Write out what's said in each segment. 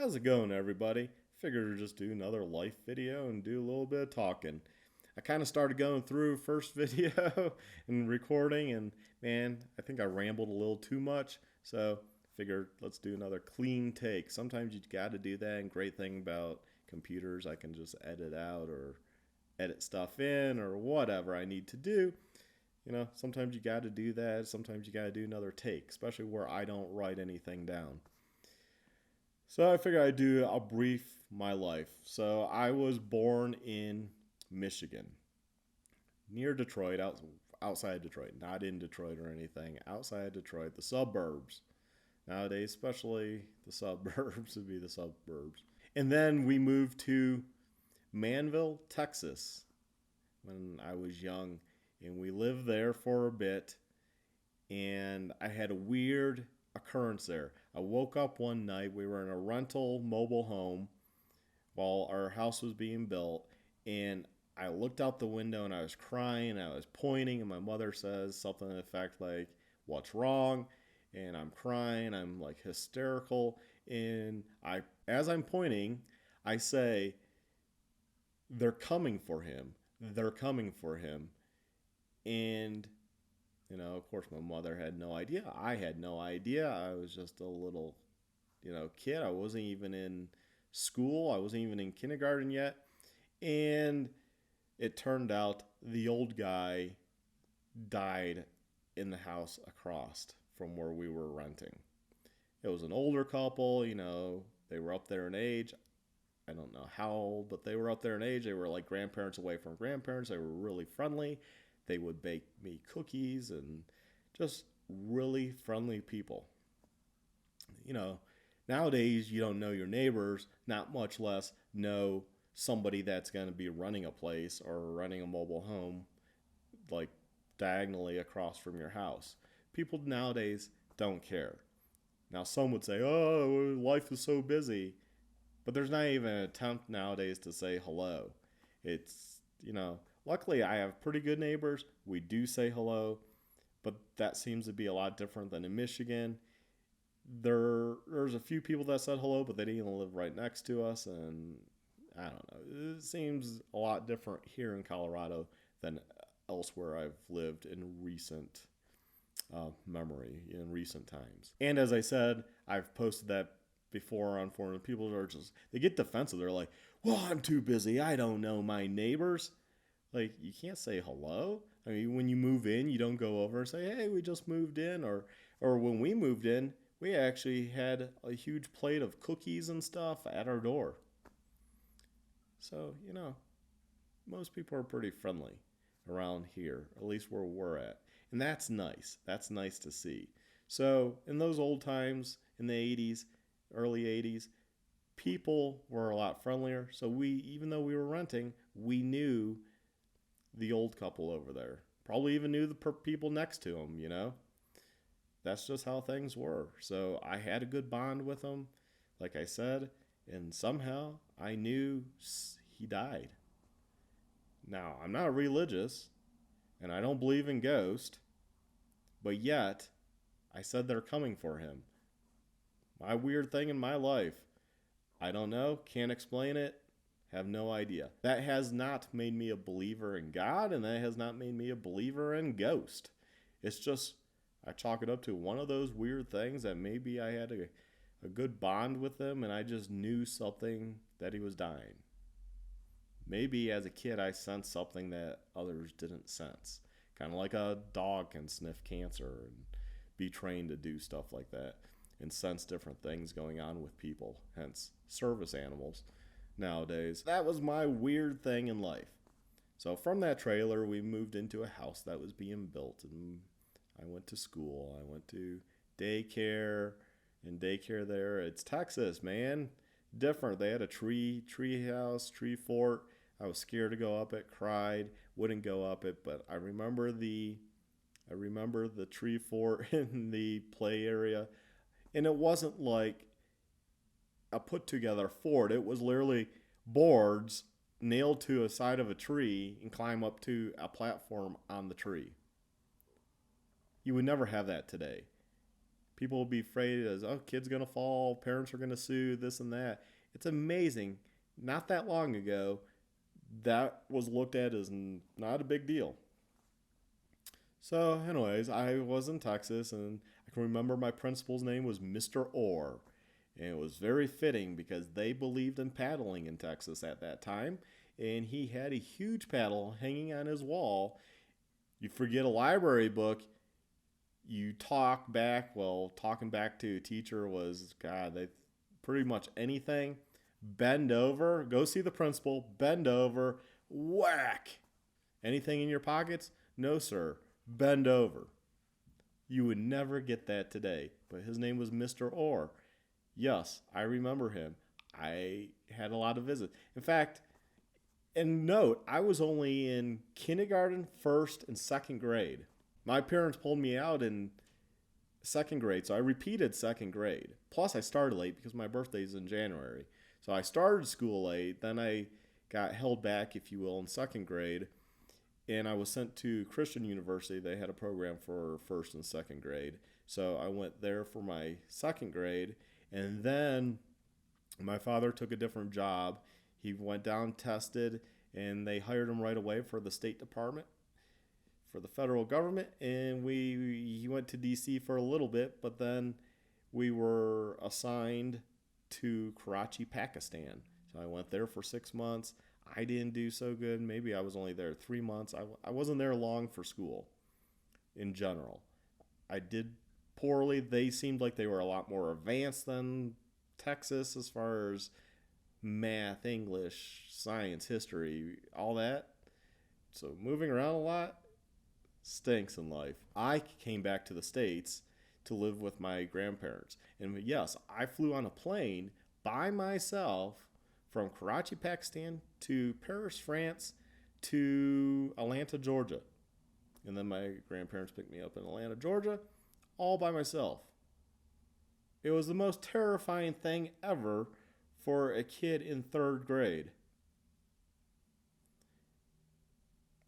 How's it going, everybody? Figured to just do another life video and do a little bit of talking. I kind of started going through first video and recording, and man, I think I rambled a little too much. So figured let's do another clean take. Sometimes you got to do that, and great thing about computers, I can just edit out or edit stuff in or whatever I need to do. Sometimes you got to do that. Sometimes you got to do another take, especially where I don't write anything down. So I figured I'll brief my life. So I was born in Michigan, near Detroit, outside Detroit, not in Detroit or anything, outside Detroit, the suburbs. Nowadays, especially the suburbs would be the suburbs. And then we moved to Manville, Texas when I was young, and we lived there for a bit. And I had a weird occurrence there. I woke up one night, we were in a rental mobile home while our house was being built, and I looked out the window and I was crying, I was pointing, and my mother says something to the effect like, "What's wrong?" And I'm crying, I'm like hysterical, and as I'm pointing, I say, "They're coming for him. They're coming for him." And of course, my mother had no idea. I had no idea. I was just a little, kid. I wasn't even in school. I wasn't even in kindergarten yet. And it turned out the old guy died in the house across from where we were renting. It was an older couple, they were up there in age. I don't know how old, but they were up there in age. They were like grandparents away from grandparents. They were really friendly. They would bake me cookies and just really friendly people. Nowadays you don't know your neighbors, not much less know somebody that's going to be running a place or running a mobile home like diagonally across from your house. People nowadays don't care. Now, some would say, "Oh, life is so busy," but there's not even an attempt nowadays to say hello. It's luckily I have pretty good neighbors. We do say hello, but that seems to be a lot different than in Michigan. There's a few people that said hello, but they didn't live right next to us, and I don't know. It seems a lot different here in Colorado than elsewhere I've lived in recent memory, in recent times. And as I said, I've posted that before on forum. People they get defensive. They're like, "Well, I'm too busy. I don't know my neighbors." Like, you can't say hello. I mean, when you move in, you don't go over and say, "Hey, we just moved in," or when we moved in, we actually had a huge plate of cookies and stuff at our door. So, most people are pretty friendly around here, at least where we're at. And that's nice. That's nice to see. So, in those old times, in the 80s, early 80s, people were a lot friendlier. So even though we were renting, we knew the old couple over there. Probably even knew the people next to them. That's just how things were. So I had a good bond with him, like I said, and somehow I knew he died. Now, I'm not religious, and I don't believe in ghosts, but yet I said they're coming for him. My weird thing in my life. I don't know, can't explain it, have no idea. That has not made me a believer in God, and that has not made me a believer in ghost. It's just, I chalk it up to one of those weird things that maybe I had a good bond with him, and I just knew something that he was dying. Maybe as a kid I sensed something that others didn't sense. Kind of like a dog can sniff cancer and be trained to do stuff like that and sense different things going on with people, hence service animals nowadays. That was my weird thing in life. So from that trailer, we moved into a house that was being built, and I went to school. I went to daycare, and daycare there, it's Texas, man. Different. They had a tree house, tree fort. I was scared to go up it, cried, wouldn't go up it, but I remember the tree fort in the play area. And it wasn't like a put together fort. It was literally boards nailed to a side of a tree and climb up to a platform on the tree. You would never have that today. People will be afraid as, oh, kid's going to fall, parents are going to sue, this and that. It's amazing. Not that long ago, that was looked at as not a big deal. So, anyways, I was in Texas, and I can remember my principal's name was Mr. Orr. And it was very fitting because they believed in paddling in Texas at that time. And he had a huge paddle hanging on his wall. You forget a library book, you talk back. Well, talking back to a teacher was, God, they pretty much anything. Bend over, go see the principal, bend over, whack. Anything in your pockets? No, sir. Bend over. You would never get that today. But his name was Mr. Orr. Yes, I remember him. I had a lot of visits. In fact, and note, I was only in kindergarten, first, and second grade. My parents pulled me out in second grade, so I repeated second grade. Plus, I started late because my birthday is in January. So I started school late, then I got held back, if you will, in second grade, and I was sent to Christian University. They had a program for first and second grade. So I went there for my second grade, and then my father took a different job. He went down, tested, and they hired him right away for the State Department, for the federal government, and he went to D.C. for a little bit, but then we were assigned to Karachi, Pakistan. So I went there for 6 months. I didn't do so good. Maybe I was only there 3 months. I wasn't there long for school in general. I did poorly. They seemed like they were a lot more advanced than Texas as far as math, English, science, history, all that. So moving around a lot stinks in life. I came back to the States to live with my grandparents. And yes, I flew on a plane by myself from Karachi, Pakistan to Paris, France to Atlanta, Georgia. And then my grandparents picked me up in Atlanta, Georgia, all by myself. It was the most terrifying thing ever for a kid in third grade.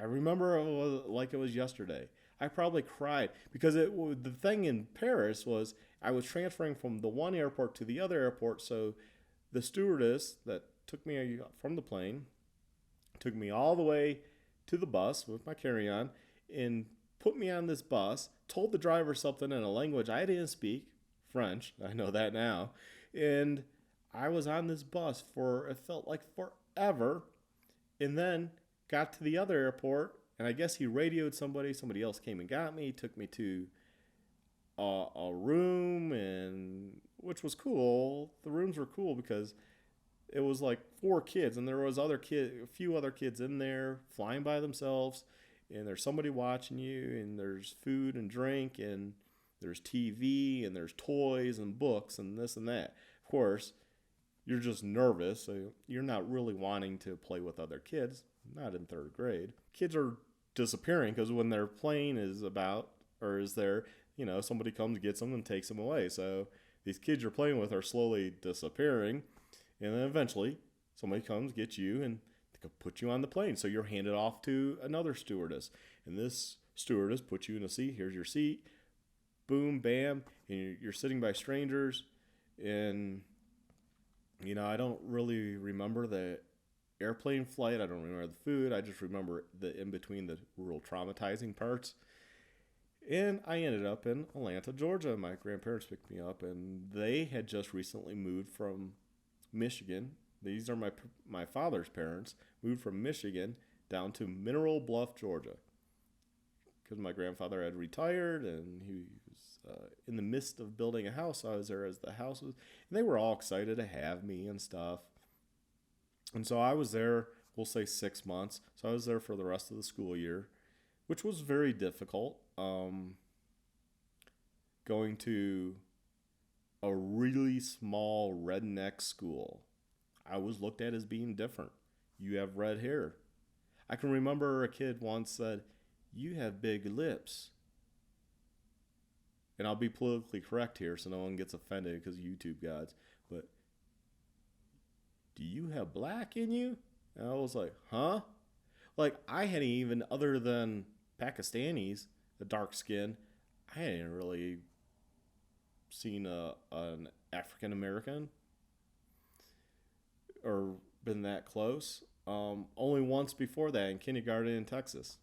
I remember it was like it was yesterday. I probably cried because the thing in Paris was I was transferring from the one airport to the other airport. So the stewardess that took me from the plane took me all the way to the bus with my carry-on and put me on this bus, told the driver something in a language I didn't speak, French. I know that now. And I was on this bus for, it felt like forever. And then got to the other airport, and I guess he radioed somebody. Somebody else came and got me, took me to a room, and which was cool. The rooms were cool because it was like 4 kids, and there was a few other kids in there flying by themselves, and there's somebody watching you, and there's food and drink, and there's TV, and there's toys and books and this and that. Of course, you're just nervous, so you're not really wanting to play with other kids. Not in third grade. Kids are disappearing because when their plane is about or is there, somebody comes, gets them, and takes them away. So these kids you're playing with are slowly disappearing, and then eventually somebody comes, gets you, and they can put you on the plane. So you're handed off to another stewardess, and this stewardess puts you in a seat. Here's your seat. Boom, bam, and you're sitting by strangers, and I don't really remember the airplane flight. I don't remember the food. I just remember the in between the real traumatizing parts. And I ended up in Atlanta, Georgia. My grandparents picked me up, and they had just recently moved from Michigan. These are my father's parents, moved from Michigan down to Mineral Bluff, Georgia, because my grandfather had retired, and he was in the midst of building a house. I was there as the house was, and they were all excited to have me and stuff. And so I was there, we'll say 6 months. So I was there for the rest of the school year, which was very difficult. Going to a really small redneck school. I was looked at as being different. You have red hair. I can remember a kid once said, "You have big lips." And I'll be politically correct here so no one gets offended because YouTube gods. But, "Do you have black in you?" And I was like, huh? Like, I hadn't even, other than Pakistanis, the dark skin, I hadn't really seen an African American or been that close. Only once before that in kindergarten in Texas.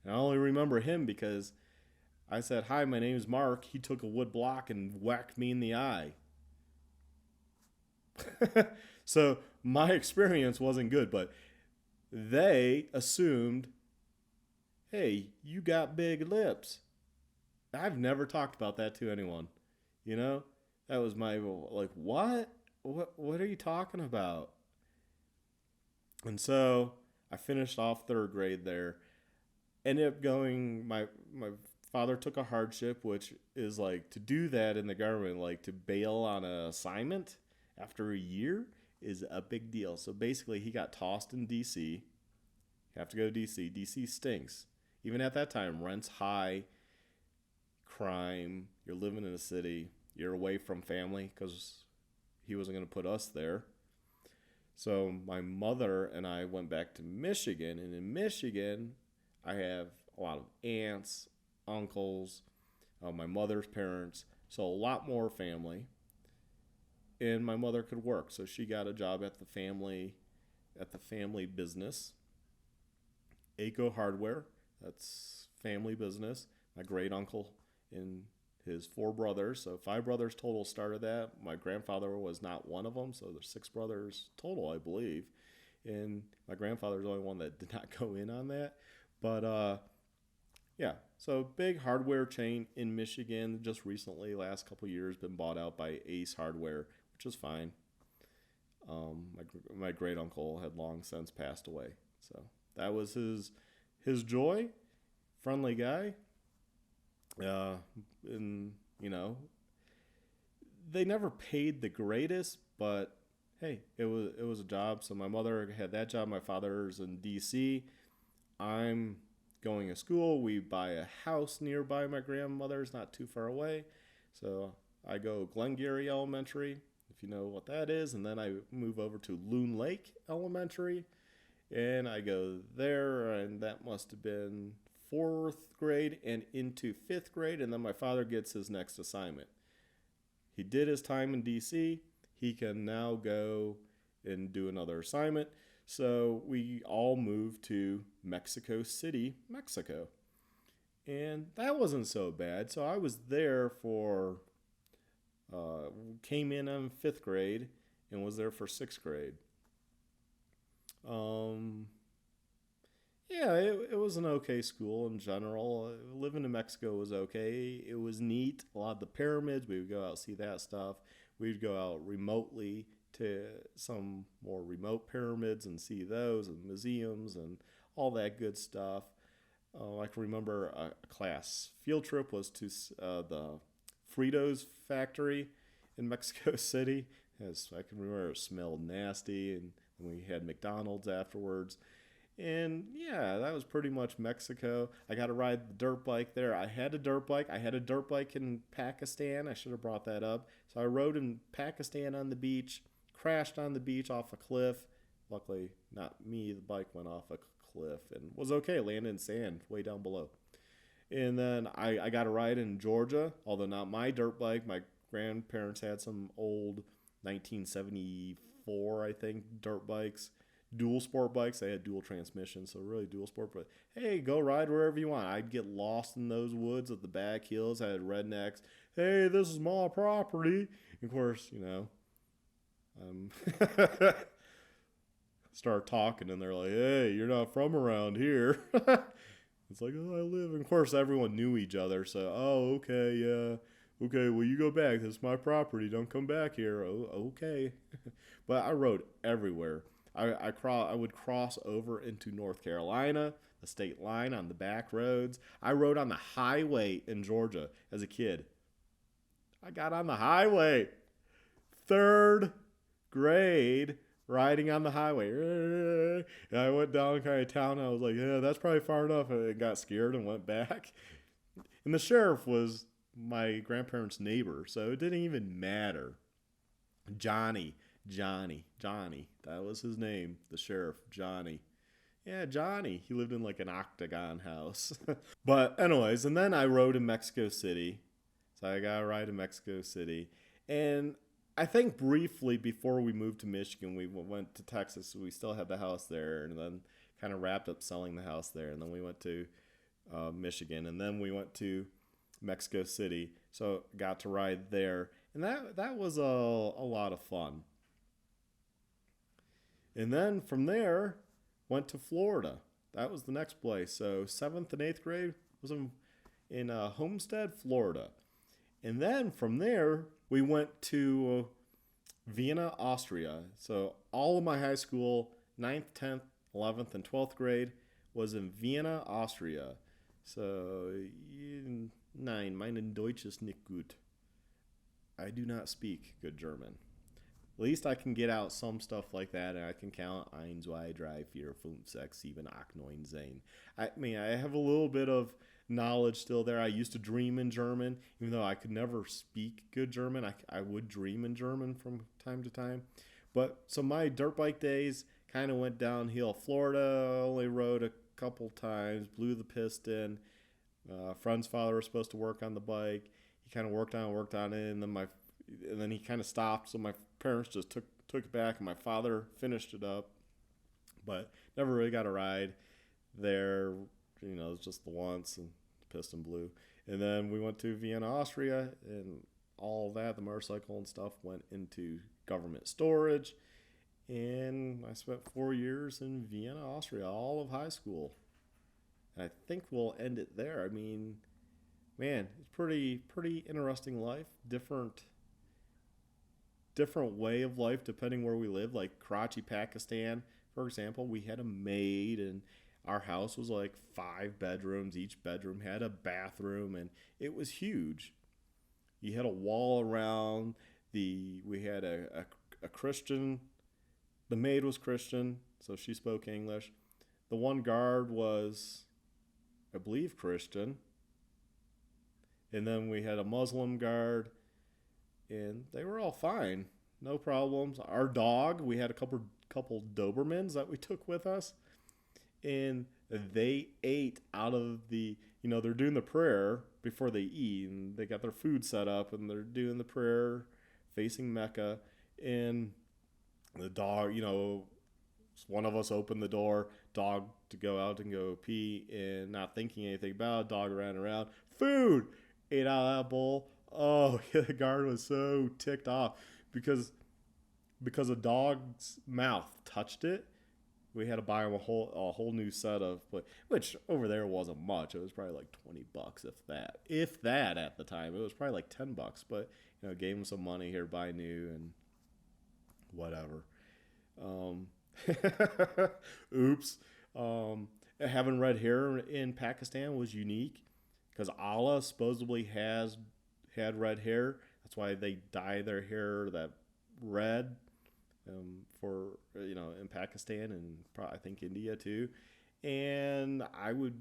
And I only remember him because I said, "Hi, my name is Mark." He took a wood block and whacked me in the eye. So my experience wasn't good, but they assumed, "Hey, you got big lips." I've never talked about that to anyone. You know, that was my like, what? What are you talking about? And so I finished off third grade there. Ended up going. My father took a hardship, which is like to do that in the government, like to bail on an assignment after a year is a big deal. So basically, he got tossed in D.C. You have to go to D.C. D.C. stinks. Even at that time, rent's high, crime. You're living in a city. You're away from family because he wasn't going to put us there. So my mother and I went back to Michigan, and in Michigan, I have a lot of aunts, uncles, my mother's parents, so a lot more family. And my mother could work, so she got a job at the family business, Aco Hardware. That's family business. My great uncle and his four brothers, so five brothers total started that. My grandfather was not one of them, so there's six brothers total, I believe. And my grandfather's the only one that did not go in on that. But yeah, so big hardware chain in Michigan. Just recently, last couple of years, been bought out by Ace Hardware, which is fine. My great uncle had long since passed away, so that was his joy. Friendly guy, and they never paid the greatest, but hey, it was a job. So my mother had that job. My father's in D.C. I'm going to school. We buy a house nearby my grandmother's, not too far away. So I go Glengarry Elementary, if you know what that is, and then I move over to Loon Lake Elementary, and I go there, and that must have been fourth grade and into fifth grade, and then my father gets his next assignment. He did his time in D.C. He can now go and do another assignment. So we all moved to Mexico City, Mexico. And that wasn't so bad. So I was there came in fifth grade and was there for sixth grade. Um, yeah, it was an okay school in general. Living in Mexico was okay. It was neat. A lot of the pyramids, we would go out and see that stuff. We'd go out remotely to some more remote pyramids and see those and museums and all that good stuff. I can remember a class field trip was to the Fritos factory in Mexico City. As I can remember, it smelled nasty, and we had McDonald's afterwards. And yeah, that was pretty much Mexico. I got to ride the dirt bike there. I had a dirt bike. I had a dirt bike in Pakistan. I should have brought that up. So I rode in Pakistan on the beach, crashed on the beach off a cliff. Luckily, not me. The bike went off a cliff and was okay. Landed in sand way down below. And then I got a ride in Georgia, although not my dirt bike. My grandparents had some old 1974, I think, dirt bikes. Dual sport bikes. They had dual transmissions, so really dual sport. But hey, go ride wherever you want. I'd get lost in those woods at the back hills. I had rednecks. Hey, this is my property. And of course, um, start talking, and they're like, "Hey, you're not from around here." It's like, "Oh, I live." And of course, everyone knew each other. So, oh, okay, yeah. Okay, well, you go back. This is my property. Don't come back here. Oh, okay. But I rode everywhere. I would cross over into North Carolina, the state line on the back roads. I rode on the highway in Georgia as a kid. I got on the highway. Third grade, riding on the highway. And I went down kind of town. And I was like, yeah, that's probably far enough. And got scared and went back. And the sheriff was my grandparents' neighbor, so it didn't even matter. Johnny. That was his name, the sheriff, Johnny. Yeah, Johnny. He lived in like an octagon house. But anyways, and then I rode in Mexico City. So I got a ride to Mexico City. And I think briefly before we moved to Michigan, we went to Texas. So we still had the house there, and then kind of wrapped up selling the house there. And then we went to Michigan, and then we went to Mexico City. So got to ride there, and that was a lot of fun. And then from there, went to Florida. That was the next place. So seventh and eighth grade was in Homestead, Florida. And then from there, we went to Vienna, Austria. So all of my high school, ninth, 10th, 11th, and 12th grade was in Vienna, Austria. So, nein, mein Deutsch ist nicht gut. I do not speak good German. At least I can get out some stuff like that, and I can count 1, 2, 3, 4, 5, 6, 7, 8, 9, 10. I mean, I have a little bit of knowledge still there. I used to dream in German, even though I could never speak good German. I would dream in German from time to time. But so my dirt bike days kind of went downhill. Florida only rode a couple times, blew the piston. Friend's father was supposed to work on the bike. He kind of worked on it, and then he kind of stopped. So my parents just took it back, and my father finished it up. But never really got a ride there. You know, it was just the once, and the piston blew. And then we went to Vienna, Austria, and all of that, the motorcycle and stuff, went into government storage. And I spent 4 years in Vienna, Austria, all of high school. And I think we'll end it there. I mean, man, it's pretty interesting life. Different way of life depending where we live. Like Karachi, Pakistan, for example, we had a maid, and our house was like 5 bedrooms. Each bedroom had a bathroom, and it was huge. You had a wall around. We had a Christian. The maid was Christian, so she spoke English. The one guard was, I believe, Christian. And then we had a Muslim guard, and they were all fine. No problems. Our dog, we had a couple Dobermans that we took with us, and they ate out of they're doing the prayer before they eat, and they got their food set up, and they're doing the prayer facing Mecca, and the dog, one of us opened the door, dog to go out and go pee, and not thinking anything about it, dog ran around, food, ate out of that bowl. Oh, the guard was so ticked off because a dog's mouth touched it. We had to buy him a whole new set of, which over there wasn't much. It was probably like $20, if that at the time. It was probably like $10, but gave him some money here, buy new and whatever. Oops. Having red hair in Pakistan was unique because Allah supposedly has had red hair. That's why they dye their hair that red. In Pakistan and I think India too. And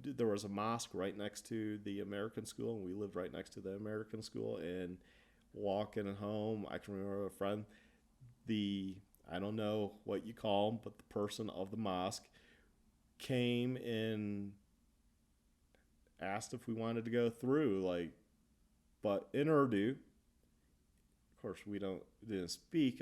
there was a mosque right next to the American school, and we lived right next to the American school. And walking home, I can remember a friend, I don't know what you call him, but the person of the mosque came and asked if we wanted to go through, but in Urdu. Of course, we didn't speak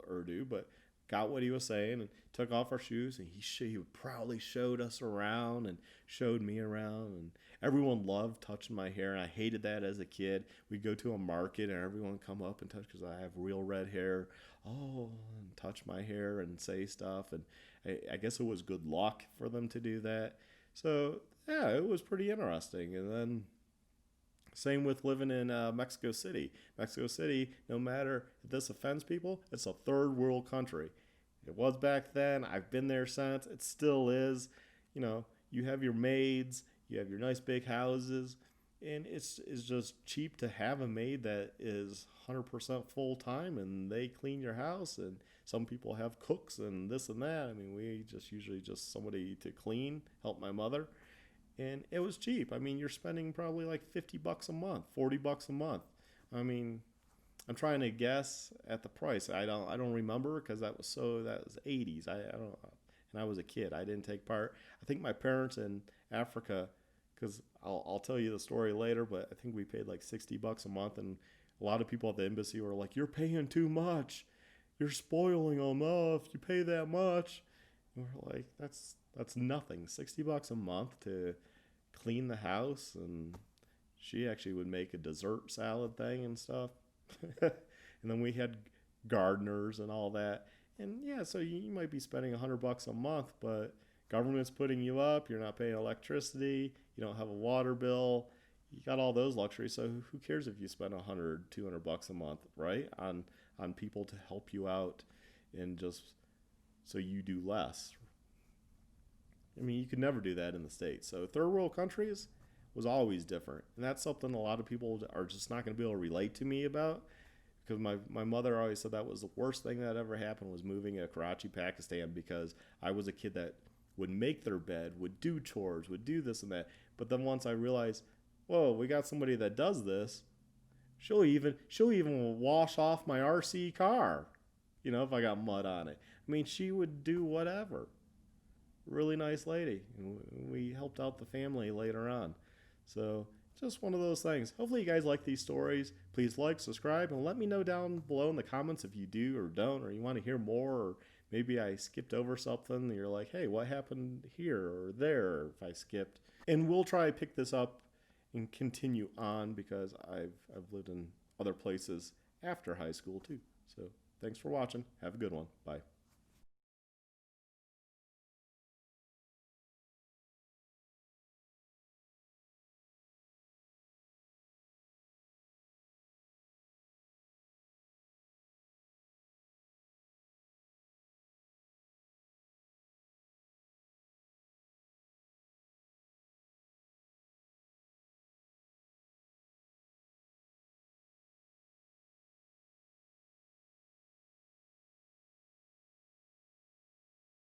Urdu, but got what he was saying and took off our shoes, and he proudly showed us around and showed me around, and everyone loved touching my hair, and I hated that as a kid. We'd go to a market and everyone would come up and touch because I have real red hair, and touch my hair and say stuff, and I guess it was good luck for them to do that. So yeah, it was pretty interesting. And then same with living in Mexico City. Mexico City, no matter if this offends people, it's a third world country. It was back then. I've been there since. It still is. You have your maids, you have your nice big houses, and it's just cheap to have a maid that is 100% full time, and they clean your house. And some people have cooks and this and that. I mean, we usually just somebody to clean, help my mother. And it was cheap. I mean, you're spending probably like $50 a month, $40 a month. I mean, I'm trying to guess at the price. I don't remember because that was 80s. I don't, and I was a kid. I didn't take part. I think my parents in Africa because I'll tell you the story later, but I think we paid like $60 a month, and a lot of people at the embassy were like, "You're paying too much. You're spoiling them if you pay that much." And we're like, that's nothing. $60 a month to clean the house, and she actually would make a dessert salad thing and stuff. And then we had gardeners and all that. And yeah, so you might be spending $100 a month, but government's putting you up. You're not paying electricity. You don't have a water bill. You got all those luxuries. So who cares if you spend 100, $200 a month, right? On people to help you out and just so you do less. I mean, you could never do that in the States. So third world countries was always different. And that's something a lot of people are just not going to be able to relate to me about, because my mother always said that was the worst thing that ever happened was moving to Karachi, Pakistan, because I was a kid that would make their bed, would do chores, would do this and that. But then once I realized, whoa, we got somebody that does this, she'll even wash off my RC car, if I got mud on it. I mean, she would do whatever. Really nice lady. And we helped out the family later on. So just one of those things. Hopefully you guys like these stories. Please like, subscribe, and let me know down below in the comments if you do or don't, or you want to hear more, or maybe I skipped over something and you're like, hey, what happened here or there if I skipped. And we'll try to pick this up and continue on, because I've lived in other places after high school too. So thanks for watching. Have a good one. Bye.